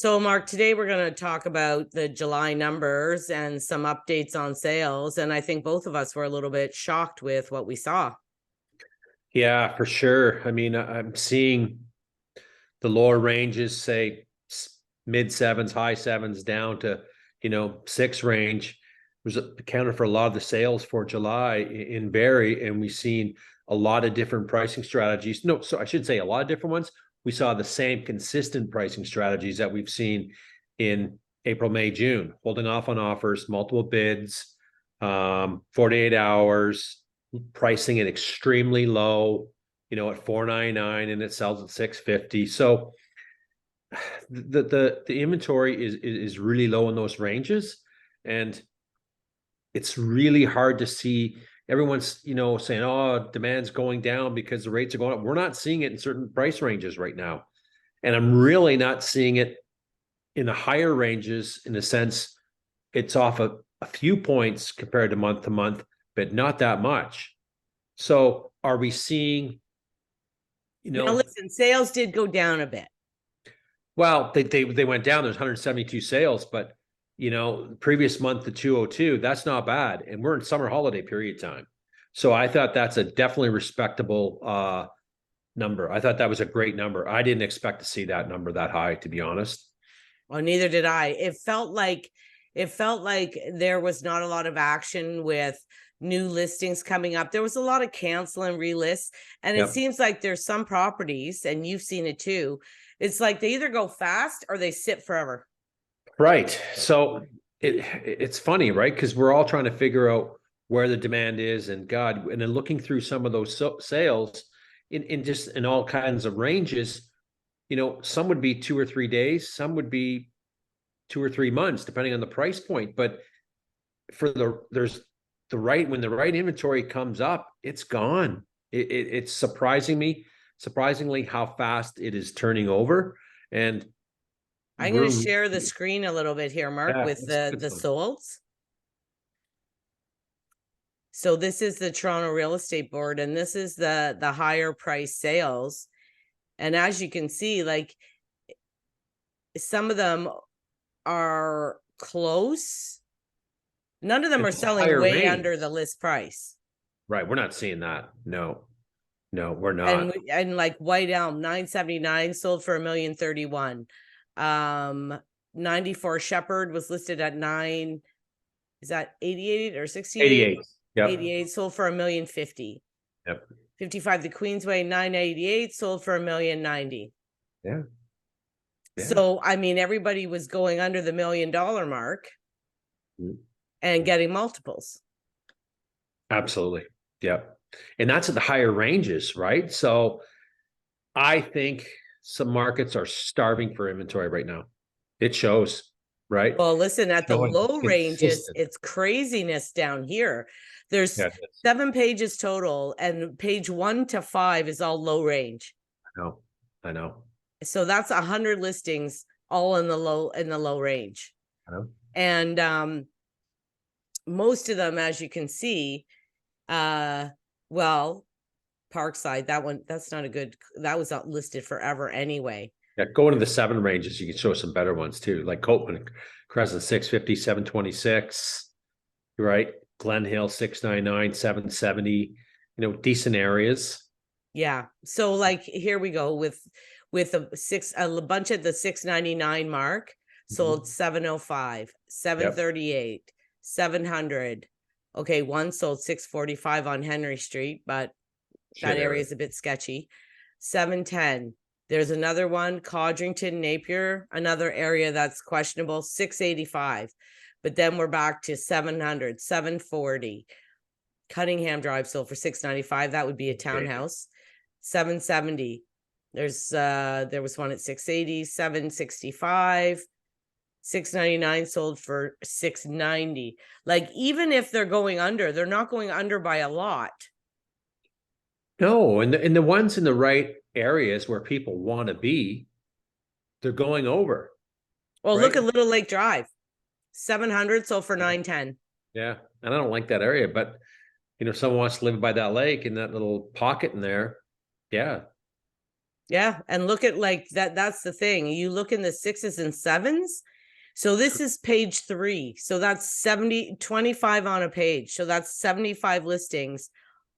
So, Mark, today we're going to talk about the July numbers and some updates on sales. And I think both of us were a little bit shocked with what we saw. Yeah, for sure. I mean, I'm seeing the lower ranges, say mid sevens, high sevens, down to, six range. Was accounted for a lot of the sales for July in Barrie, and we've seen a lot of different pricing strategies. No, so I should say a lot of different ones. We saw the same consistent pricing strategies that we've seen in April, May, June, holding off on offers, multiple bids, 48 hours, pricing it extremely low, at $499, and it sells at $650. So the inventory is really low in those ranges, and it's really hard to see. Everyone's saying, oh, demand's going down because the rates are going up. We're not seeing it in certain price ranges right now, and I'm really not seeing it in the higher ranges. In a sense, it's off a few points compared to month, but not that much. So are we seeing, Now, listen, sales did go down a bit. well, they went down. There's 172 sales, but previous month to 202, that's not bad. And we're in summer holiday period time. So I thought that's a definitely respectable number. I thought that was a great number. I didn't expect to see that number that high, to be honest. Well, neither did I. It felt like there was not a lot of action with new listings coming up. There was a lot of cancel and relists. And it seems like there's some properties, and you've seen it too. It's like they either go fast or they sit forever. Right. So it's funny, right? Because we're all trying to figure out where the demand is, and then looking through some of those sales in all kinds of ranges, some would be 2 or 3 days, some would be 2 or 3 months, depending on the price point. But when the right inventory comes up, it's gone. It's surprisingly how fast it is turning over. And I'm going to share the screen a little bit here, Mark, with the solds. So this is the Toronto Real Estate Board, and this is the higher price sales. And as you can see, like, some of them are close. None of them are selling way under the list price. Right. We're not seeing that. No, we're not. And like White Elm, 979 sold for $1,031,000. 94 Shepherd was listed at 9. Is that 88 or 68? 88. Yep. 88 sold for $1,050,000. Yep. 55 the Queensway, 988 sold for $1,090,000. Yeah. So I mean, everybody was going under the $1 million mark and getting multiples. Absolutely. Yep. And that's at the higher ranges, right? So I think some markets are starving for inventory right now. It shows, right? Well, listen, at the low ranges, it's craziness down here. There's 7 pages total, and page 1 to 5 is all low range. I know. So that's 100 listings all in the low range. I know. And most of them, as you can see, well, Parkside, that's not a good, that was not listed forever anyway. Yeah, go into the 7 ranges. You can show some better ones too, like Copeland Crescent 650, 726, right? Glen Hill 699, 770, decent areas. Yeah. So like, here we go with a bunch of the 699 mark sold 705, 738, 700. Okay, one sold 645 on Henry Street, but that area is a bit sketchy. 710. There's another one, Codrington, Napier, another area that's questionable, 685. But then we're back to 700, 740. Cunningham Drive sold for 695. That would be a townhouse. 770. There was one at 680, 765. 699 sold for 690. Like, even if they're going under, they're not going under by a lot. No, and the ones in the right areas where people want to be, they're going over. Well, look at Little Lake Drive, 700 sold for 910. Yeah, and I don't like that area, but someone wants to live by that lake in that little pocket in there. Yeah. Yeah. And look at like that. That's the thing. You look in the 6s and 7s. So this is page 3. So that's 25 on a page. So that's 75 listings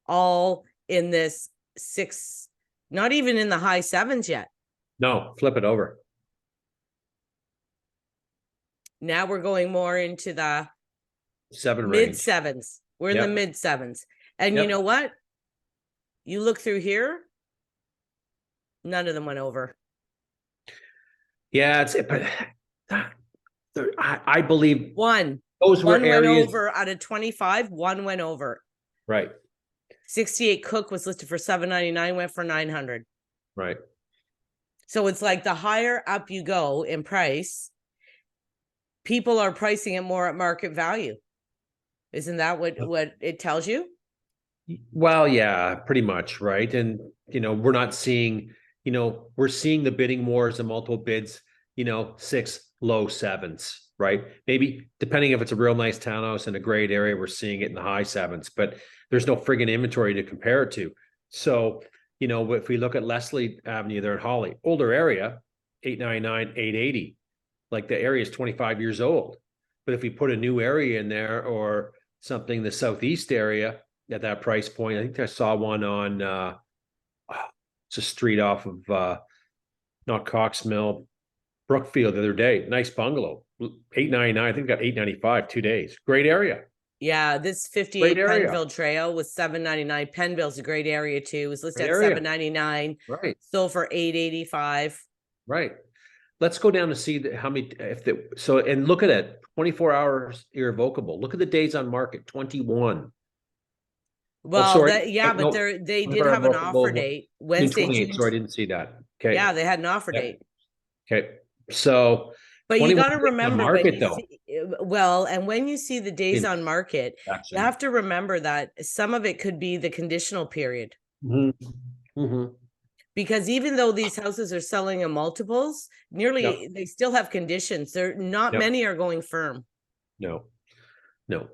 all in this 6, not even in the high 7s yet. No, flip it over. Now we're going more into the 7 mid range. 7s. We're in the mid 7s. And you know what? You look through here, none of them went over. Yeah, but I believe those were one areas went over out of 25. One went over. Right. 68 Cook was listed for $799, went for $900. Right. So it's like the higher up you go in price, people are pricing it more at market value. Isn't that what it tells you? Well, yeah, pretty much, right. And we're not seeing, we're seeing the bidding wars and multiple bids, 6 low 7s, right? Maybe depending if it's a real nice townhouse in a great area, we're seeing it in the high 7s, but there's no friggin' inventory to compare it to. So, if we look at Leslie Avenue there in Holly, older area, 899, 880, like the area is 25 years old. But if we put a new area in there or something, the southeast area at that price point, I think I saw one on it's a street off of not Cox Mill, Brookfield the other day. Nice bungalow, 899. I think got 895 2 days. Great area. Yeah, this 58 Penville Trail was $799. Penville's a great area too. It was listed at $799. Right. Sold for $885. Right. Let's go down to see how many and look at it. 24 hours irrevocable. Look at the days on market. 21. Well, but they did have an offer date Wednesday, June. So I didn't see that. Okay. Yeah, they had an offer date. Okay. So, but you got to remember, and when you see the days on market, you have to remember that some of it could be the conditional period. Mm-hmm. Mm-hmm. Because even though these houses are selling in multiples, they still have conditions. They're not many are going firm. No. But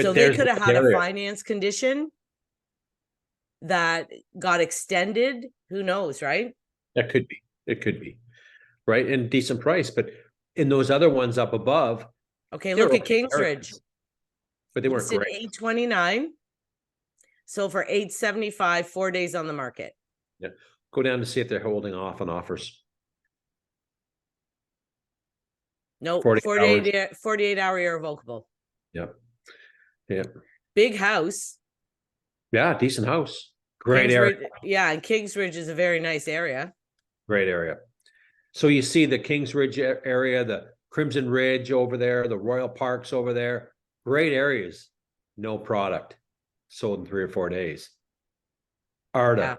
so they could have had a finance condition that got extended. Who knows, right? That could be. It could be. Right. And decent price. But in those other ones up above. Okay, look at Kingsridge. But they weren't great. 829. So for 875, 4 days on the market. Yeah. Go down to see if they're holding off on offers. No, 48 hour irrevocable. Yep. Yeah. Big house. Yeah, decent house. Great area. Yeah, and Kingsridge is a very nice area. Great area. So you see the Kingsridge area, the Crimson Ridge over there, the Royal Parks over there. Great areas. No product. Sold in 3 or 4 days. Arda,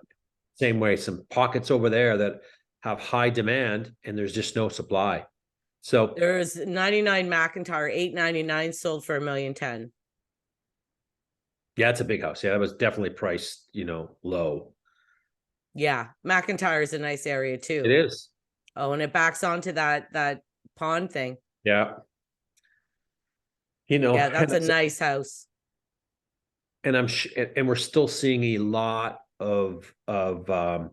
same way. Some pockets over there that have high demand and there's just no supply. So there's 99 McIntyre, 899, sold for $1,010,000. Yeah, it's a big house. Yeah, that was definitely priced, low. Yeah, McIntyre is a nice area too. It is. Oh, and it backs onto that pond thing. Yeah. Yeah, that's a nice house. And and we're still seeing a lot of out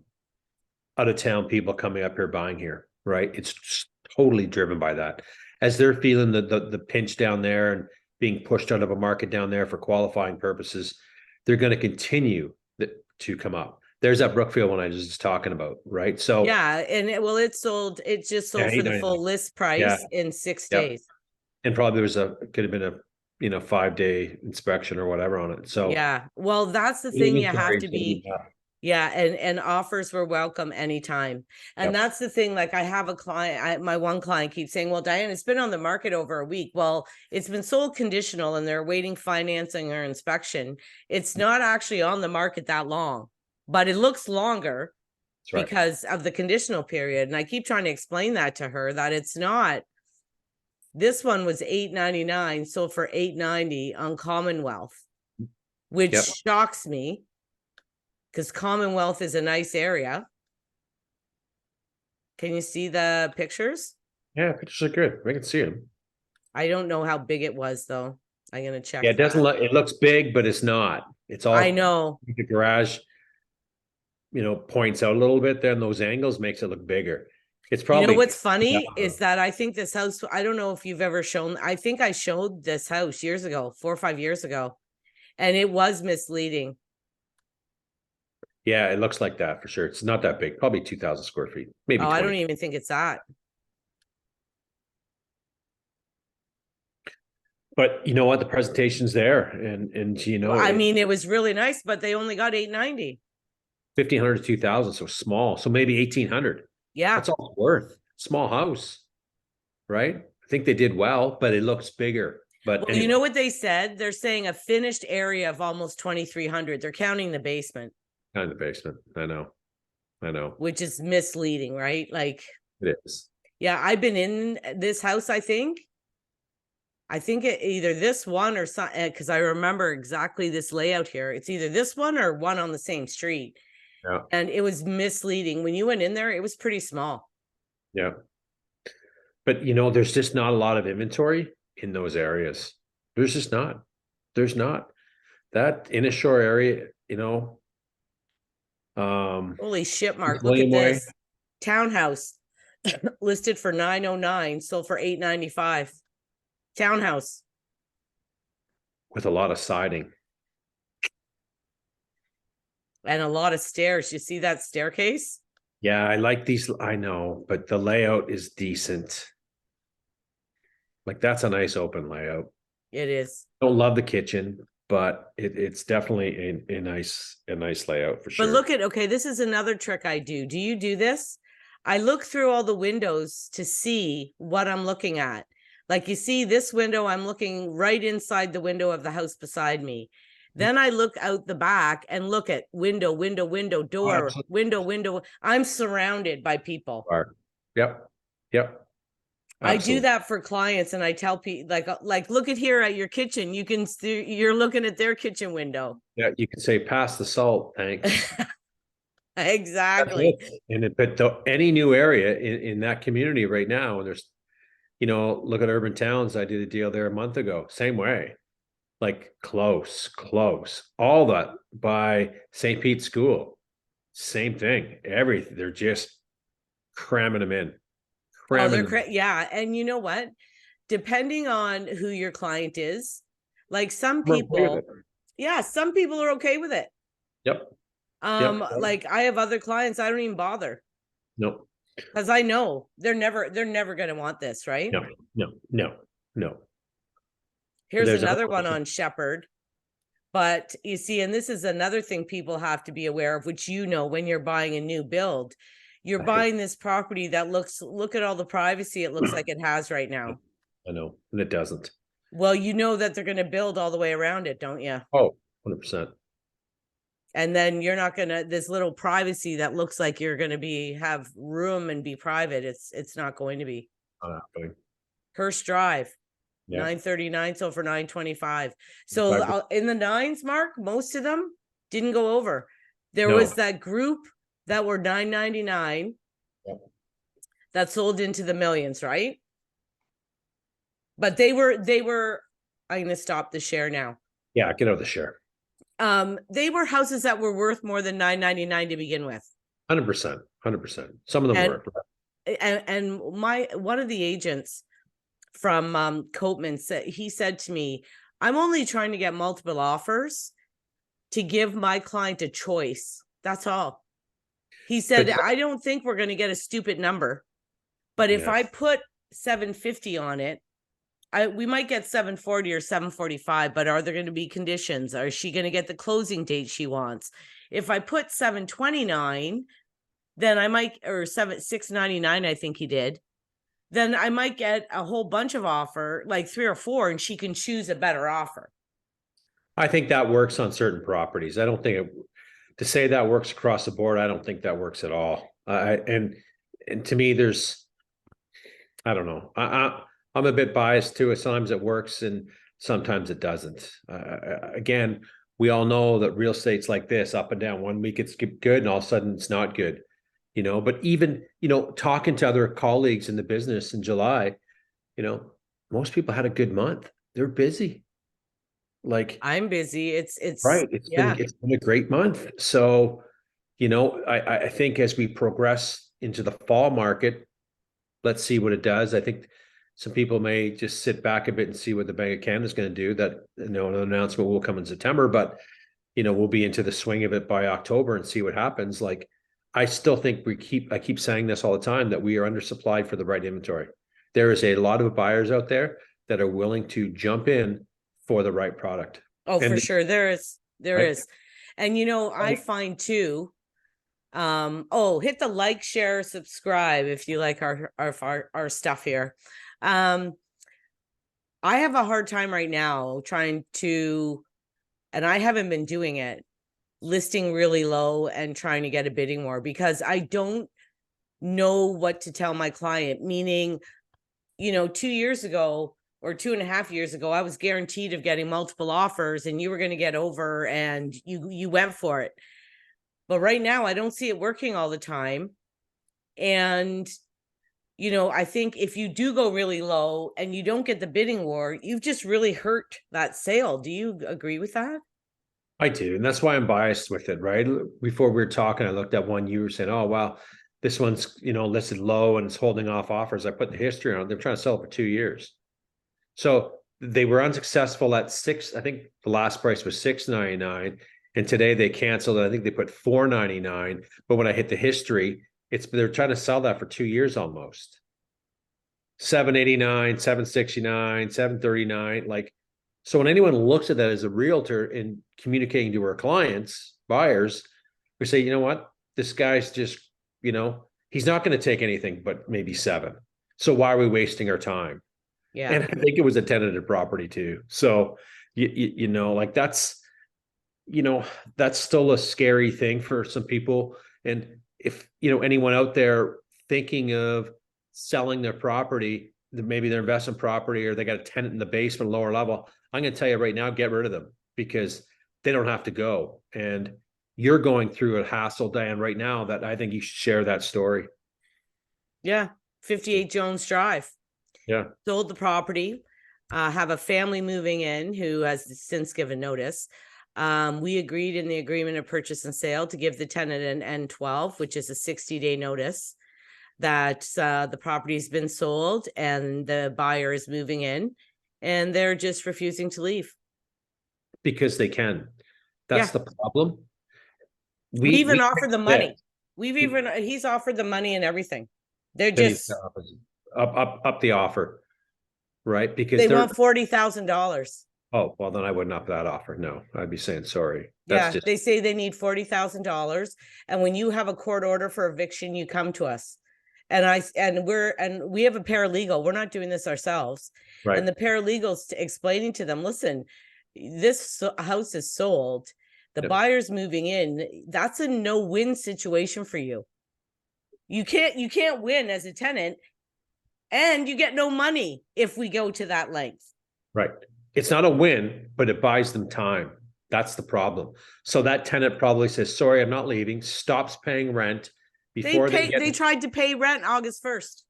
of town people coming up here buying here, right? It's totally driven by that. As they're feeling the pinch down there and being pushed out of a market down there for qualifying purposes, they're going to continue to come up. There's that Brookfield one I was just talking about, right? So yeah, and it just sold for the full list price in 6 days. And probably could have been a 5-day inspection or whatever on it. So yeah, well, that's the thing. You have to be and offers were welcome anytime. And that's the thing. Like I have a client, my one client keeps saying, well, Diane, it's been on the market over a week. Well, it's been sold conditional and they're waiting financing or inspection. It's not actually on the market that long, but it looks longer because of the conditional period. And I keep trying to explain that to her, that it's not. This one was $899, sold for $890 on Commonwealth, which shocks me because Commonwealth is a nice area. Can you see the pictures? Yeah, pictures are good. I can see them. I don't know how big it was though. I'm gonna check. Yeah, it doesn't look. It looks big, but it's not. It's all. I know. The garage. points out a little bit there, and those angles makes it look bigger. It's You probably know what's funny is that I think this house, I don't know if you've ever shown, I think I showed this house years ago, 4 or 5 years ago, and it was misleading. Yeah, it looks like that for sure. It's not that big, probably 2,000 square feet, maybe Oh, I don't 20. even think it's that. But you know what? The presentation's there, and Well, I mean, it was really nice, but they only got 890. 1,500 to 2,000, so small. So maybe 1,800. Yeah. That's all it's worth. Small house, right? I think they did well, but it looks bigger. But Well, anyway, you know what they said? They're saying a finished area of almost 2,300. They're counting the basement, kind of the basement. I know. which is misleading, right? Like, It is. yeah, I've been in this house, I think either this one or some, because I remember exactly this layout here. It's either this one or one on the same street. Yeah. And it was misleading. When you went in there, it was pretty small. Yeah. But there's just not a lot of inventory in those areas. There's just not. There's not. That Innisfil area, Holy shit, Mark. Look William at Way. this. Townhouse listed for 909, sold for 895. Townhouse. With a lot of siding. And a lot of stairs. You see that staircase? Yeah, I like these. I know, but the layout is decent. Like, that's a nice open layout. It is. Don't love the kitchen, but it's definitely a nice layout for sure. But look at, okay, this is another trick I do. Do you do this? I look through all the windows to see what I'm looking at. Like, you see this window, I'm looking right inside the window of the house beside me. Then I look out the back and look at window, door, window. I'm surrounded by people. Yep. I do that for clients, and I tell people, like, look at here at your kitchen. You're looking at their kitchen window. Yeah, you can say, pass the salt, thanks. Exactly. But any new area in that community right now, and there's, look at Urban Towns. I did a deal there a month ago. Same way, like close, all that by St. Pete's School. Same thing. Everything. They're just cramming them in. Yeah. And you know what? Depending on who your client is, like some people, some people are okay with it. Yep. Like I have other clients, I don't even bother. Nope. Because I know they're never going to want this, right? No. Here's another one on Shepherd. But you see, and this is another thing people have to be aware of, which, when you're buying a new build, you're buying this property that look at all the privacy it looks like it has right now. I know, and it doesn't. Well, you know that they're going to build all the way around it, don't you? Oh, 100%. And then you're not going to, this little privacy that looks like you're going to have room and be private. It's not going to be. Hearst Drive, 939, so for 925. So in the nines, Mark, most of them didn't go over. There was that group that were 999 that sold into the millions, right? But they were, I'm going to stop the share now. Yeah, get out of the share. They were houses that were worth more than 999 to begin with. 100%. Some of them were. And one of the agents from Coatman said to me, I'm only trying to get multiple offers to give my client a choice. That's all. He said, I don't think we're going to get a stupid number, but if I put 750 on it, we might get 740 or 745, but are there going to be conditions? Is she going to get the closing date she wants? If I put 729, then I might, or 699, I think he did. Then I might get a whole bunch of offer, like 3 or 4, and she can choose a better offer. I think that works on certain properties. I don't think to say that works across the board. I don't think that works at all. And to me, I don't know. I'm a bit biased too. Sometimes it works and sometimes it doesn't. Again, we all know that real estate's like this, up and down. One week it's good and all of a sudden it's not good, but even, talking to other colleagues in the business in July, most people had a good month. They're busy. Like, I'm busy. It's right. It's been a great month. So, I think as we progress into the fall market, let's see what it does. I think some people may just sit back a bit and see what the Bank of Canada is going to do. That, an announcement will come in September, but we'll be into the swing of it by October and see what happens. Like, I still think I keep saying this all the time, that we are undersupplied for the right inventory. There is a lot of buyers out there that are willing to jump in for the right product. Oh, for sure. There is. Right. And I find too, hit the like, share, subscribe if you like our stuff here. I have a hard time right now trying to, and I haven't been doing it, listing really low and trying to get a bidding war, because I don't know what to tell my client. Meaning, 2 years ago or 2.5 years ago, I was guaranteed of getting multiple offers and you were going to get over, and you went for it. But right now I don't see it working all the time. And, I think if you do go really low and you don't get the bidding war, you've just really hurt that sale. Do you agree with that? I do. And that's why I'm biased with it, right? Before we were talking, I looked at one, you were saying, oh, wow, this one's, listed low and it's holding off offers. I put the history on it. They're trying to sell it for 2 years. So they were unsuccessful at I think the last price was $699. And today they canceled it. I think they put $499. But when I hit the history, they're trying to sell that for 2 years almost. $789, $769, $739. Like, so when anyone looks at that as a realtor and communicating to our clients, buyers, we say, you know what, this guy's just, he's not going to take anything but maybe 7. So why are we wasting our time? Yeah. And I think it was a tenanted property too. So, like that's still a scary thing for some people. And if, anyone out there thinking of selling their property, maybe their investment property, or they got a tenant in the basement, lower level, I'm going to tell you right now, get rid of them, because they don't have to go. And you're going through a hassle, Diane, right now, that I think you should share that story. Yeah. 58 Jones Drive. Yeah. Sold the property, have a family moving in who has since given notice. We agreed in the agreement of purchase and sale to give the tenant an N12, which is a 60-day notice that the property's been sold and the buyer is moving in, and they're just refusing to leave. Because they can. That's the problem. We even offered the money. He's offered the money and everything. They're just up the offer, right? Because they want $40,000. Oh, well, then I wouldn't up that offer. No, I'd be saying sorry. They say they need $40,000, and when you have a court order for eviction, you come to us. And we have a paralegal. We're not doing this ourselves. Right. And the paralegal's explaining to them, listen, this house is sold. The buyer's moving in. That's a no-win situation for you. You can't win as a tenant, and you get no money if we go to that length. Right. It's not a win, but it buys them time. That's the problem. So that tenant probably says, sorry, I'm not leaving, stops paying rent before they tried to pay rent August 1st.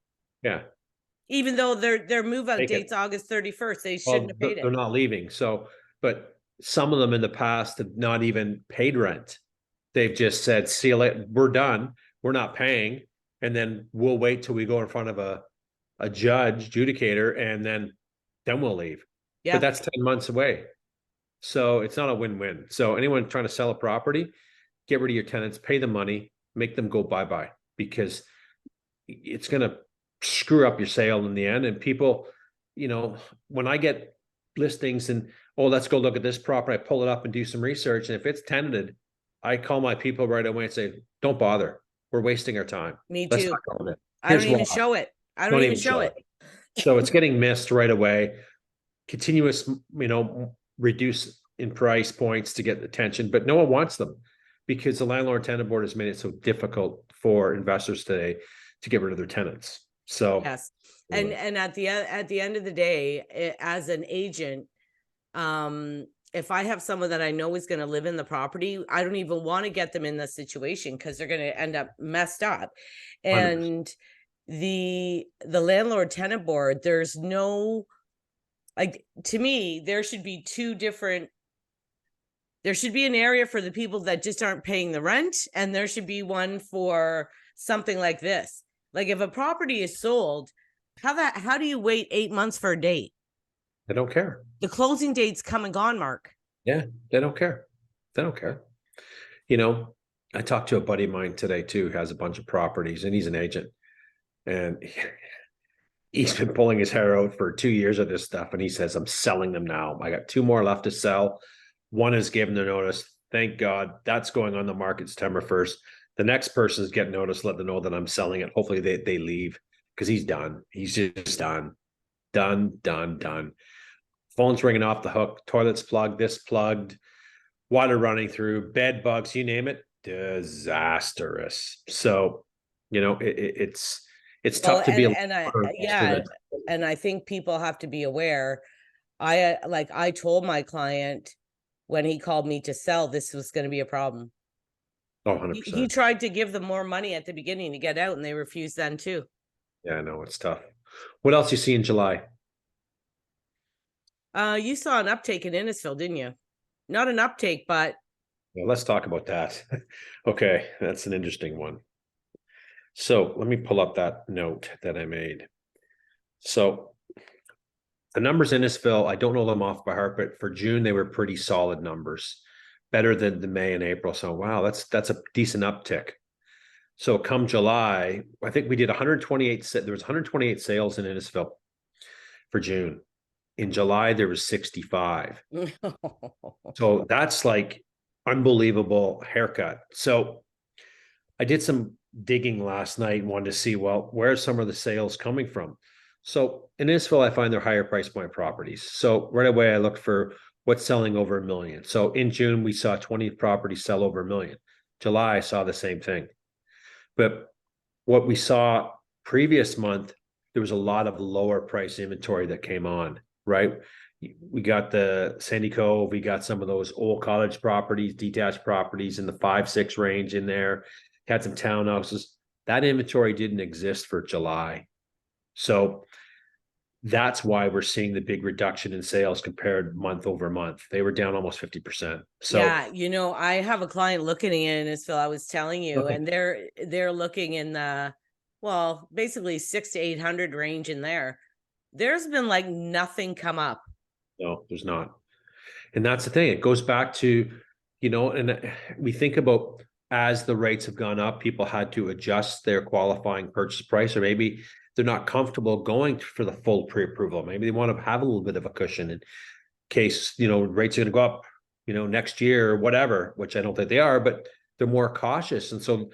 Yeah. Even though their move out date's August 31st, they shouldn't have paid it. They're not leaving. So, but some of them in the past have not even paid rent. They've just said, see you later, we're done. We're not paying. And then we'll wait till we go in front of a judge, adjudicator, and then we'll leave. Yeah. But that's 10 months away. So it's not a win-win. So anyone trying to sell a property, get rid of your tenants, pay the money, make them go bye-bye, because it's going to screw up your sale in the end. And people, when I get listings and, oh, let's go look at this property, I pull it up and do some research. And if it's tenanted, I call my people right away and say, don't bother. We're wasting our time. Me too. I don't even show it. I don't even show it. So it's getting missed right away. Continuous, reduce in price points to get attention, but no one wants them, because the landlord tenant board has made it so difficult for investors today to get rid of their tenants. So yes. And at the end of the day, as an agent, if I have someone that I know is going to live in the property, I don't even want to get them in this situation, because they're going to end up messed up. And 100%. The landlord tenant board, there's no, like, to me, there should be two different There should be an area for the people that just aren't paying the rent, and there should be one for something like this. Like if a property is sold, how do you wait 8 months for a date? They don't care. The closing date's come and gone, Mark. Yeah, they don't care. They don't care. You know, I talked to a buddy of mine today too, who has a bunch of properties, and he's an agent. And he's been pulling his hair out for 2 years of this stuff. And he says, I'm selling them now. I got 2 more left to sell. One is given the notice. Thank God that's going on the market September 1st. The next person is getting notice, let them know that I'm selling it. Hopefully they leave, because he's done. He's just done. Done. Phone's ringing off the hook. Toilets plugged, this plugged, water running through, bed bugs, you name it. Disastrous. So, you know, it's tough to be and I think people have to be aware. I told my client when he called me to sell, this was going to be a problem. Oh, 100%. He tried to give them more money at the beginning to get out, and they refused then too. Yeah, I know, it's tough. What else you see in July? You saw an uptake in Innisfil, didn't you? Not an uptake, but well, let's talk about that. Okay, that's an interesting one. So let me pull up that note that I made. So the numbers in Innisfil, I don't know them off by heart, but for June they were pretty solid numbers, better than the May and April. So wow, that's a decent uptick. So come July, I think we did 128. There was 128 sales in Innisfil for June. In July, there was 65. So that's like unbelievable haircut. So I did some digging last night and wanted to see, well, where are some of the sales coming from? So in Innisfil, I find they're higher price point properties. So right away, I looked for what's selling over $1 million. So in June, we saw 20 properties sell over $1 million. July, I saw the same thing. But what we saw previous month, there was a lot of lower price inventory that came on, right? We got the Sandy Cove, we got some of those old college properties, detached properties in the 5-6 range in there, had some townhouses. That inventory didn't exist for July. So that's why we're seeing the big reduction in sales compared month over month. They were down almost 50%. So yeah, you know, I have a client looking in Innisfil, I was telling you, okay. and they're looking in the, well, basically 600 to 800 range in there. There's been like nothing come up. No, there's not. And that's the thing. It goes back to, you know, and we think about as the rates have gone up, people had to adjust their qualifying purchase price, or maybe they're not comfortable going for the full pre-approval. Maybe they want to have a little bit of a cushion in case, you know, rates are going to go up, you know, next year or whatever, which I don't think they are, but they're more cautious. And so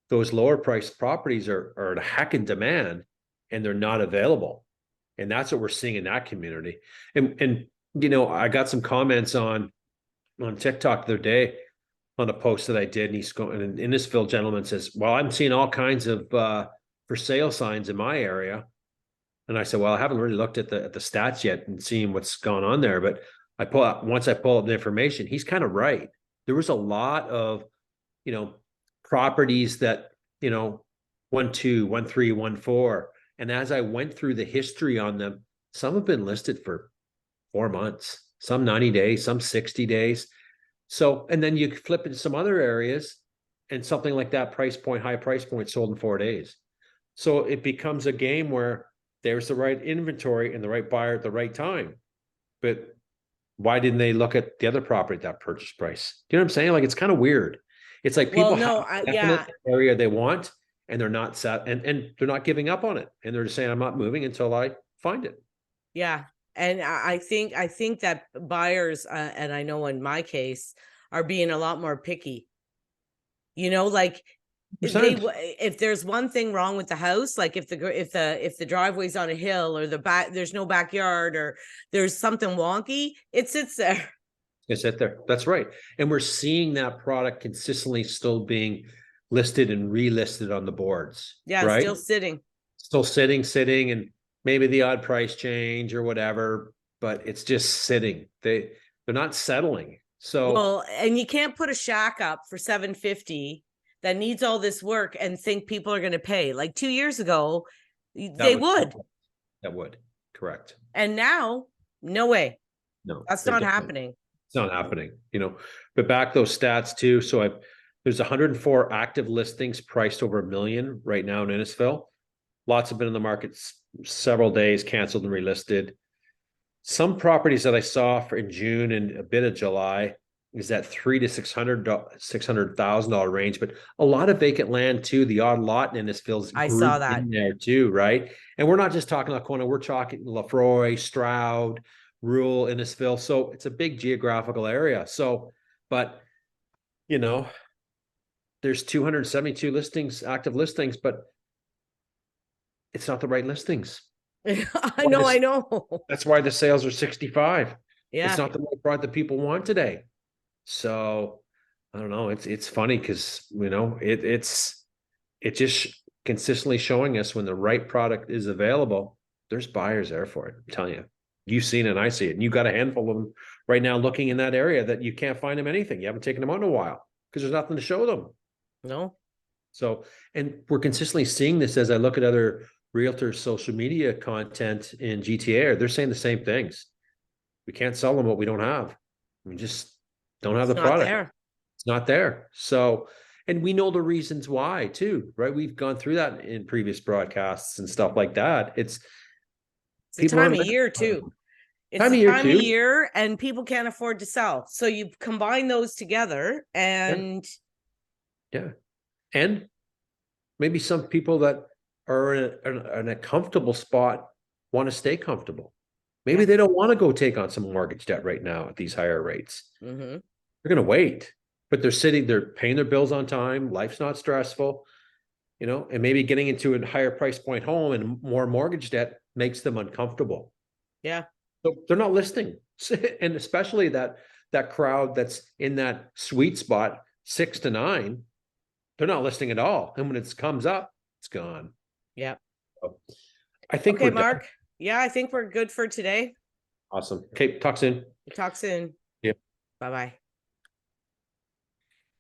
those lower priced properties are a heck in demand, and they're not available. And that's what we're seeing in that community. And you know, I got some comments on TikTok the other day on a post that I did, and he's going, and an Innisfil gentleman says, well, I'm seeing all kinds of for sale signs in my area. And I said, well, I haven't really looked at the stats yet and seen what's going on there. But once I pull up the information, he's kind of right. There was a lot of, you know, properties that, you know, 1, 2, 1, 3, 1, 4. And as I went through the history on them, some have been listed for 4 months, some 90 days, some 60 days. So, and then you flip into some other areas and something like that price point, high price point, sold in 4 days. So it becomes a game where there's the right inventory and the right buyer at the right time. But why didn't they look at the other property at that purchase price? Do you know what I'm saying? Like, it's kind of weird. It's like people have a area they want, and they're not set, and they're not giving up on it. And they're just saying, I'm not moving until I find it. Yeah. And I think that buyers, and I know in my case, are being a lot more picky. You know, like if there's one thing wrong with the house, like if the driveway's on a hill, or there's no backyard, or there's something wonky, it sits there. It sits there. That's right. And we're seeing that product consistently still being listed and relisted on the boards. Yeah, right? Still sitting, and maybe the odd price change or whatever, but it's just sitting. They're not settling. So, well, and you can't put a shack up for $750 that needs all this work and think people are going to pay. Like 2 years ago, they would. That would, correct. And now, no way. No, that's not happening. It's not happening, but back those stats too. So there's 104 active listings priced over $1 million right now in Innisfil. Lots have been in the market several days, canceled and relisted. Some properties that I saw for in June and a bit of July is that $300,000 to $600,000 range, but a lot of vacant land too. The odd lot in Innisfil is I saw grouped that in there too, right? And we're not just talking Lacona, we're talking Lefroy, Stroud, rural Innisfil. So it's a big geographical area. So, but there's 272 listings, active listings, but it's not the right listings. I know. That's why the sales are 65. Yeah. It's not the right product that people want today. So I don't know. It's funny because it's just consistently showing us when the right product is available, there's buyers there for it. I'm telling you. You've seen it and I see it. And you've got a handful of them right now looking in that area that you can't find them anything. You haven't taken them out in a while because there's nothing to show them. No. So, and we're consistently seeing this as I look at other realtors' social media content in GTA. They're saying the same things. We can't sell them what we don't have. We just don't have the product. It's not there. So, and we know the reasons why too, right? We've gone through that in previous broadcasts and stuff like that. It's the time of year too. It's the time of year and people can't afford to sell. So you combine those together and yeah. And maybe some people that are in a comfortable spot want to stay comfortable. Maybe they don't want to go take on some mortgage debt right now at these higher rates. Mm-hmm. They're going to wait, but they're paying their bills on time. Life's not stressful, and maybe getting into a higher price point home and more mortgage debt makes them uncomfortable. Yeah. So they're not listing. And especially that crowd that's in that sweet spot, 6 to 9, they're not listing at all. And when it comes up, it's gone. Yeah. So I think okay, Mark. Done. Yeah, I think we're good for today. Awesome. Okay, talk soon. Talk soon. Yeah. Bye-bye.